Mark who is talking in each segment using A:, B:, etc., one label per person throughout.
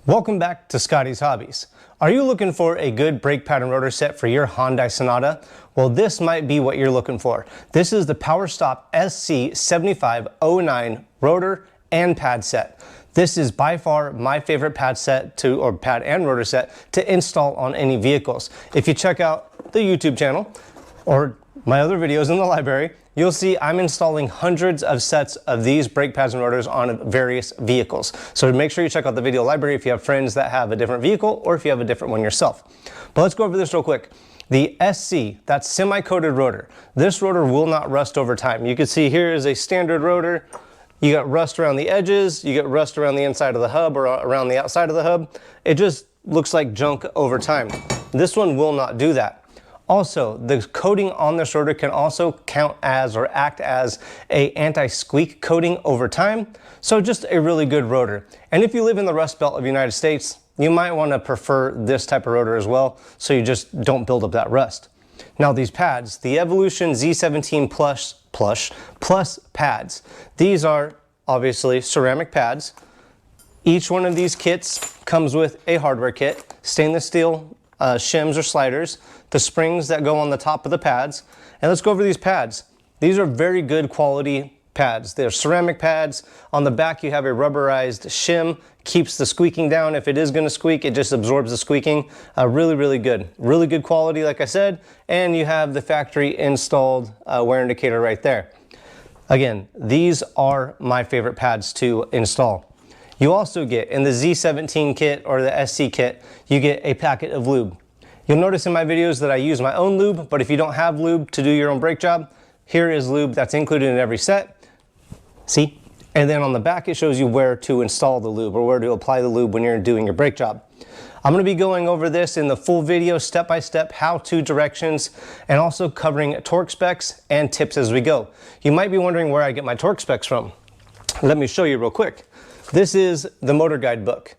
A: Welcome back to Scotty's Hobbies. Are you looking for a good brake pad and rotor set for your Hyundai Sonata? Well, this might be what you're looking for. This is the Stop SC7509 rotor and pad set. This is by far my favorite pad and rotor set to install on any vehicles. If you check out the YouTube channel or my other videos in the library, you'll see I'm installing hundreds of sets of these brake pads and rotors on various vehicles. So make sure you check out the video library if you have friends that have a different vehicle or if you have a different one yourself. But let's go over this real quick. The SC, that's semi-coated rotor. This rotor will not rust over time. You can see here is a standard rotor. You got rust around the edges, you get rust around the inside of the hub or around the outside of the hub. It just looks like junk over time. This one will not do that. Also, the coating on this rotor can also count as or act as a anti-squeak coating over time. So just a really good rotor. And if you live in the Rust Belt of the United States, you might want to prefer this type of rotor as well, so you just don't build up that rust. Now these pads, the Evolution Z17 Plus pads, these are obviously ceramic pads. Each one of these kits comes with a hardware kit, stainless steel shims or sliders, the springs that go on the top of the pads. And let's go over these pads. These are very good quality pads. They're ceramic pads. On the back you have a rubberized shim, keeps the squeaking down. If it is going to squeak, it just absorbs the squeaking. Really good quality, like I said. And you have the factory installed wear indicator right there. Again, these are my favorite pads to install. You also get, in the Z17 kit or the SC kit, you get a packet of lube. You'll notice in my videos that I use my own lube, but if you don't have lube to do your own brake job, here is lube that's included in every set. See? And then on the back it shows you where to install the lube or where to apply the lube when you're doing your brake job. I'm going to be going over this in the full video, step-by-step how-to directions, and also covering torque specs and tips as we go. You might be wondering where I get my torque specs from. Let me show you real quick. This is the Motor Guide book.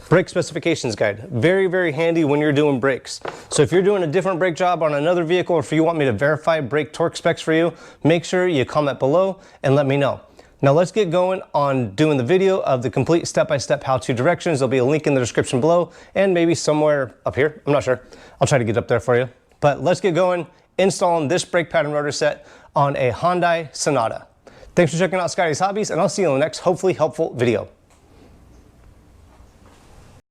A: Brake specifications guide. Very handy when you're doing brakes. So if you're doing a different brake job on another vehicle, or if you want me to verify brake torque specs for you, make sure you comment below and let me know. Now let's get going on doing the video of the complete step-by-step how-to directions. There'll be a link in the description below and maybe somewhere up here. I'm not sure. I'll try to get up there for you. But let's get going installing this brake pad and rotor set on a Hyundai Sonata. Thanks for checking out Scotty's Hobbies, and I'll see you in the next hopefully helpful video.